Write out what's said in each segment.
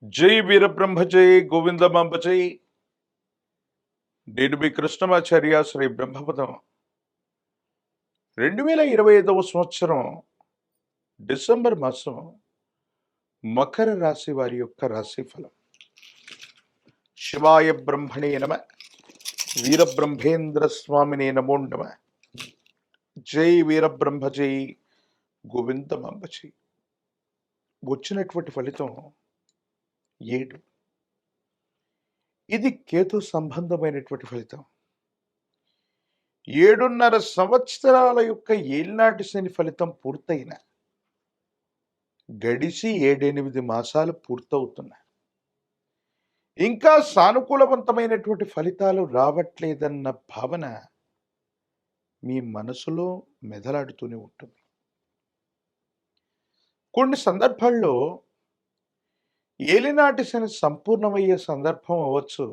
జై వీరబ్రహ్మ జై గోవిందమాంబ జై. నేను మీ కృష్ణమాచార్య శ్రీ బ్రహ్మపదం. 2025 సంవత్సరం డిసెంబర్ మాసం మకర రాశి వారి యొక్క రాశిఫలం. శివాయ బ్రహ్మణే నమ, వీరబ్రహ్మేంద్ర స్వామినే నమో నమ. జై వీరబ్రహ్మ జై గోవిందమాంబ జై. వచ్చినటువంటి ఫలితం 7. ఇది కేతు సంబంధమైనటువంటి ఫలితం. 7.5 సంవత్సరాల యొక్క ఏలినాటి శని ఫలితం పూర్తయిన గడిచి 7-8 మాసాలు పూర్తవుతున్నాయి. ఇంకా సానుకూలవంతమైనటువంటి ఫలితాలు రావట్లేదన్న భావన మీ మనసులో మెదలాడుతూనే ఉంటుంది. కొన్ని సందర్భాల్లో ఏలినాటి శని సంపూర్ణమయ్యే సందర్భం అవ్వచ్చు,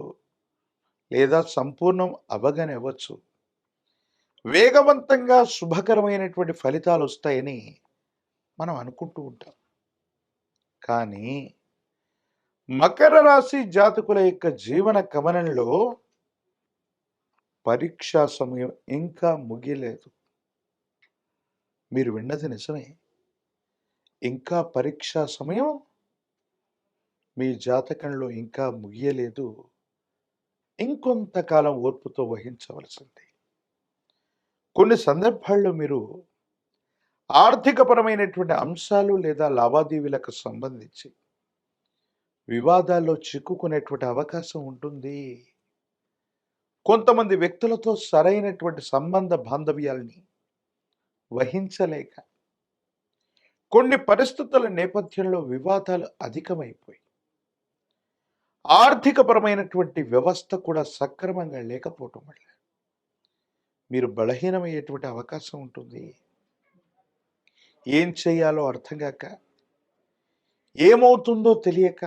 లేదా సంపూర్ణం అవగానే అవ్వచ్చు. వేగవంతంగా శుభకరమైనటువంటి ఫలితాలు వస్తాయని మనం అనుకుంటూ ఉంటాం. కానీ మకర రాశి జాతకుల యొక్క జీవన గమనంలో పరీక్షా సమయం ఇంకా ముగియలేదు. మీరు విన్నది నిజమే. ఇంకా పరీక్షా సమయం మీ జాతకంలో ఇంకా ముగియలేదు. ఇంకొంతకాలం ఓర్పుతో వహించవలసింది. కొన్ని సందర్భాల్లో మీరు ఆర్థికపరమైనటువంటి అంశాలు లేదా లావాదేవీలకు సంబంధించి వివాదాల్లో చిక్కుకునేటువంటి అవకాశం ఉంటుంది. కొంతమంది వ్యక్తులతో సరైనటువంటి సంబంధ బాంధవ్యాల్ని వహించలేక కొన్ని పరిస్థితుల నేపథ్యంలో వివాదాలు అధికమైపోయి ఆర్థికపరమైనటువంటి వ్యవస్థ కూడా సక్రమంగా లేకపోవటం వల్ల మీరు బలహీనమయ్యేటువంటి అవకాశం ఉంటుంది. ఏం చేయాలో అర్థం కాక, ఏమవుతుందో తెలియక,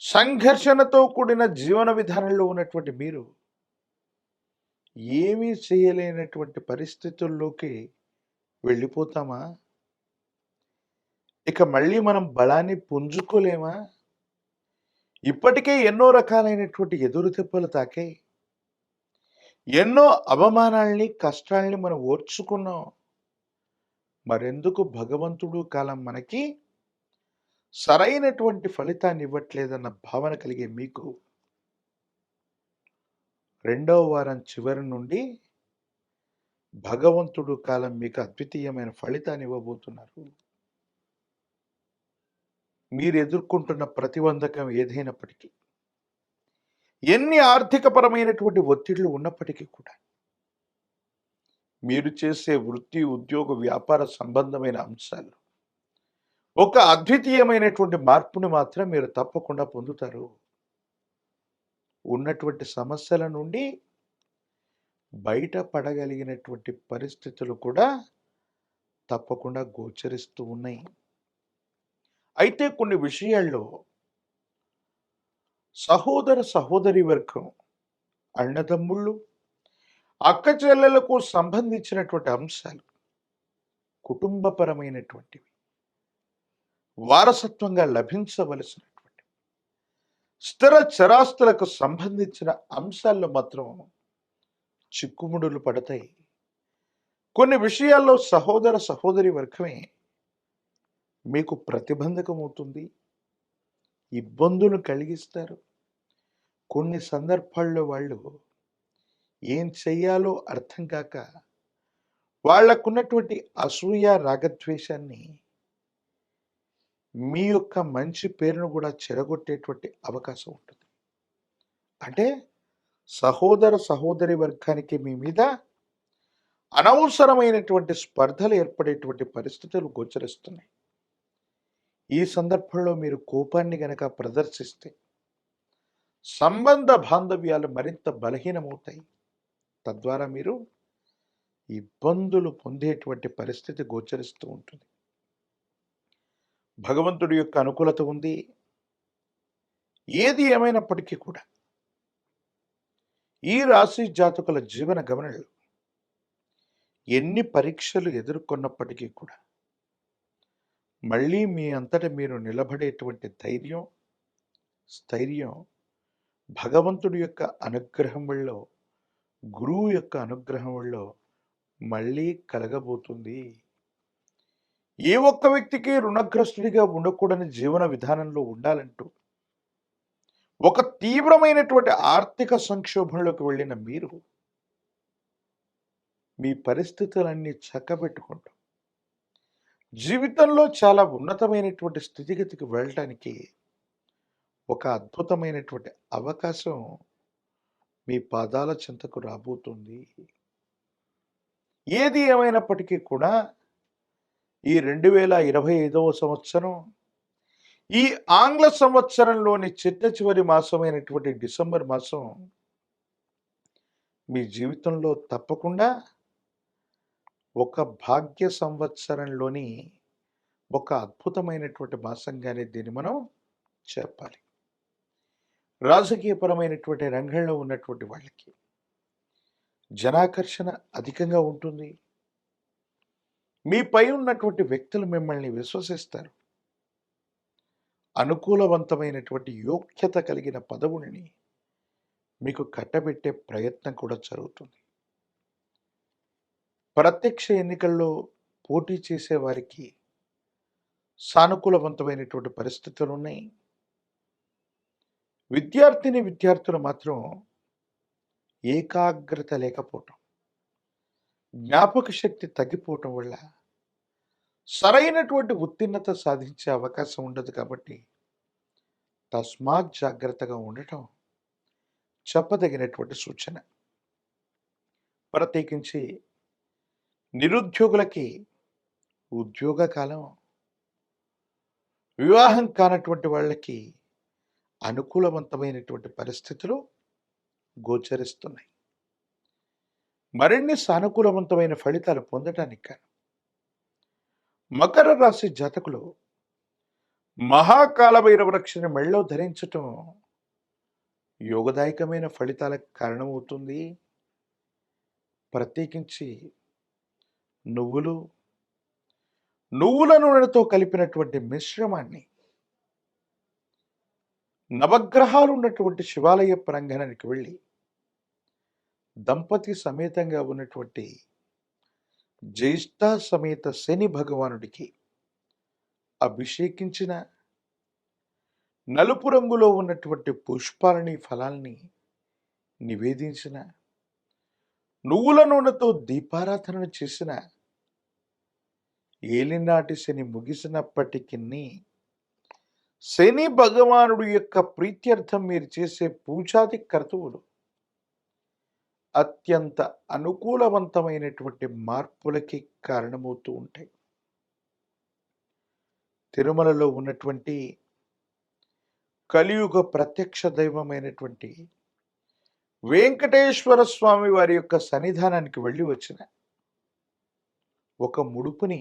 సంఘర్షణతో కూడిన జీవన విధానంలో ఉన్నటువంటి మీరు ఏమీ చేయలేనటువంటి పరిస్థితుల్లోకి వెళ్ళిపోతామా? ఇక మళ్ళీ మనం బలాన్ని పుంజుకోలేమా? ఇప్పటికే ఎన్నో రకాలైనటువంటి ఎదురు దెబ్బలు తాకాయి. ఎన్నో అవమానాల్ని, కష్టాల్ని మనం ఓర్చుకున్నాం. మరెందుకు భగవంతుడు కాలం మనకి సరైనటువంటి ఫలితాన్ని ఇవ్వట్లేదన్న భావన కలిగే మీకు 2వ వారం చివరి నుండి భగవంతుడు కాలం మీకు అద్వితీయమైన ఫలితాన్ని ఇవ్వబోతున్నారు. మీరు ఎదుర్కొంటున్న ప్రతిబంధకం ఏదైనప్పటికీ, ఎన్ని ఆర్థికపరమైనటువంటి ఒత్తిళ్లు ఉన్నప్పటికీ కూడా మీరు చేసే వృత్తి, ఉద్యోగ, వ్యాపార సంబంధమైన అంశాలు ఒక అద్వితీయమైనటువంటి మార్పుని మాత్రం మీరు తప్పకుండా పొందుతారు. ఉన్నటువంటి సమస్యల నుండి బయటపడగలిగినటువంటి పరిస్థితులు కూడా తప్పకుండా గోచరిస్తూ ఉన్నాయి. అయితే కొన్ని విషయాల్లో సహోదర సహోదరి వర్గం, అన్నదమ్ముళ్ళు, అక్క చెల్లెలకు సంబంధించినటువంటి అంశాలు కుటుంబపరమైనటువంటివి, వారసత్వంగా లభించవలసినటువంటి స్థిర చరాస్తులకు సంబంధించిన అంశాల్లో మాత్రం చిక్కుముడులు పడతాయి. కొన్ని విషయాల్లో సహోదర సహోదరి వర్గమే మీకు ప్రతిబంధకం అవుతుంది, ఇబ్బందులు కలిగిస్తారు. కొన్ని సందర్భాల్లో వాళ్ళు ఏం చెయ్యాలో అర్థం కాక వాళ్లకున్నటువంటి అసూయ, రాగద్వేషాన్ని, మీ యొక్క మంచి పేరును కూడా చెడగొట్టేటువంటి అవకాశం ఉంటుంది. అంటే సహోదర సహోదరి వర్గానికి మీ మీద అనవసరమైనటువంటి స్పర్ధలు ఏర్పడేటువంటి పరిస్థితులు గోచరిస్తున్నాయి. ఈ సందర్భంలో మీరు కోపాన్ని గనక ప్రదర్శిస్తే సంబంధ బాంధవ్యాలు మరింత బలహీనమవుతాయి. తద్వారా మీరు ఇబ్బందులు పొందేటువంటి పరిస్థితి గోచరిస్తూ ఉంటుంది. భగవంతుడి యొక్క అనుకూలత ఉంది. ఏది ఏమైనప్పటికీ కూడా ఈ రాశి జాతకుల జీవన గమనంలో ఎన్ని పరీక్షలు ఎదుర్కొన్నప్పటికీ కూడా మళ్ళీ మీ అంతట మీరు నిలబడేటువంటి ధైర్యం, స్థైర్యం భగవంతుడి యొక్క అనుగ్రహం వల్ల, గురువు యొక్క అనుగ్రహం వల్ల మళ్ళీ కలగబోతుంది. ఏ ఒక్క వ్యక్తికి రుణగ్రస్తుడిగా ఉండకూడని జీవన విధానంలో ఉండాలంటూ ఒక తీవ్రమైనటువంటి ఆర్థిక సంక్షోభంలోకి వెళ్ళిన మీరు మీ పరిస్థితులన్నీ చక్కబెట్టుకుంటూ జీవితంలో చాలా ఉన్నతమైనటువంటి స్థితిగతికి వెళ్ళటానికి ఒక అద్భుతమైనటువంటి అవకాశం మీ పాదాల చెంతకు రాబోతుంది. ఏది ఏమైనప్పటికీ కూడా ఈ 2025వ సంవత్సరం, ఈ ఆంగ్ల సంవత్సరంలోని చిట్ట చివరి మాసమైనటువంటి డిసెంబర్ మాసం మీ జీవితంలో తప్పకుండా ఒక భాగ్య సంవత్సరంలోని ఒక అద్భుతమైనటువంటి మాసంగానే దీన్ని మనం చెప్పాలి. రాజకీయపరమైనటువంటి రంగంలో ఉన్నటువంటి వాళ్ళకి జనాకర్షణ అధికంగా ఉంటుంది. మీపై ఉన్నటువంటి వ్యక్తులు మిమ్మల్ని విశ్వసిస్తారు. అనుకూలవంతమైనటువంటి యోగ్యత కలిగిన పదవుల్ని మీకు కట్టబెట్టే ప్రయత్నం కూడా జరుగుతుంది. ప్రత్యక్ష ఎన్నికల్లో పోటీ చేసే వారికి సానుకూలవంతమైనటువంటి పరిస్థితులు ఉన్నాయి. విద్యార్థులు మాత్రం ఏకాగ్రత లేకపోవటం, జ్ఞాపక శక్తి తగ్గిపోవటం వల్ల సరైనటువంటి ఉత్తీర్ణత సాధించే అవకాశం ఉండదు. కాబట్టి తస్మాత్ జాగ్రత్తగా ఉండటం చెప్పదగినటువంటి సూచన. ప్రత్యేకించి నిరుద్యోగులకి ఉద్యోగ కాలం, వివాహం కానటువంటి వాళ్ళకి అనుకూలవంతమైనటువంటి పరిస్థితులు గోచరిస్తున్నాయి. మరిన్ని సానుకూలవంతమైన ఫలితాలు పొందటానికి కాను మకర రాశి జాతకులు మహాకాల భైరవ రక్షణ మెళ్ళలో ధరించటం యోగదాయకమైన ఫలితాలకు కారణమవుతుంది. ప్రత్యేకించి నువ్వుల నూనెతో కలిపినటువంటి మిశ్రమాన్ని నవగ్రహాలు ఉన్నటువంటి శివాలయ ప్రాంగణానికి వెళ్ళి దంపతి సమేతంగా ఉన్నటువంటి జ్యేష్ఠ సమేత శని భగవానుడికి అభిషేకించిన నలుపు రంగులో ఉన్నటువంటి పుష్పాలని, ఫలాల్ని నివేదించిన, నువ్వుల నూనెతో దీపారాధన చేసిన, ఏలినాటి శని ముగిసినప్పటికీ శని భగవానుడు యొక్క ప్రీత్యర్థం మీరు చేసే పూజాది క్రతువులు అత్యంత అనుకూలవంతమైనటువంటి మార్పులకి కారణమవుతూ ఉంటాయి. తిరుమలలో ఉన్నటువంటి కలియుగ ప్రత్యక్ష దైవమైనటువంటి వెంకటేశ్వర స్వామి వారి యొక్క సన్నిధానానికి వెళ్ళి వచ్చిన ఒక ముడుపుని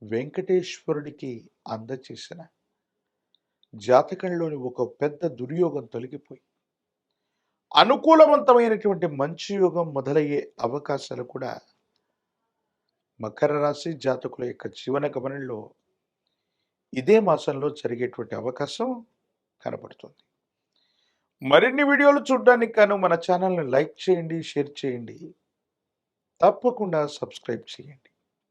వెంకటేశ్వరుడికి అందచేసిన జాతకంలోని ఒక పెద్ద దుర్యోగం తొలగిపోయి అనుకూలవంతమైనటువంటి మంచి యోగం మొదలయ్యే అవకాశాలు కూడా మకర రాశి జాతకుల యొక్క జీవన గమనంలో ఇదే మాసంలో జరిగేటువంటి అవకాశం కనబడుతుంది. మరిన్ని వీడియోలు చూడడానికి గాను మన ఛానల్ని లైక్ చేయండి, షేర్ చేయండి, తప్పకుండా సబ్స్క్రైబ్ చేయండి.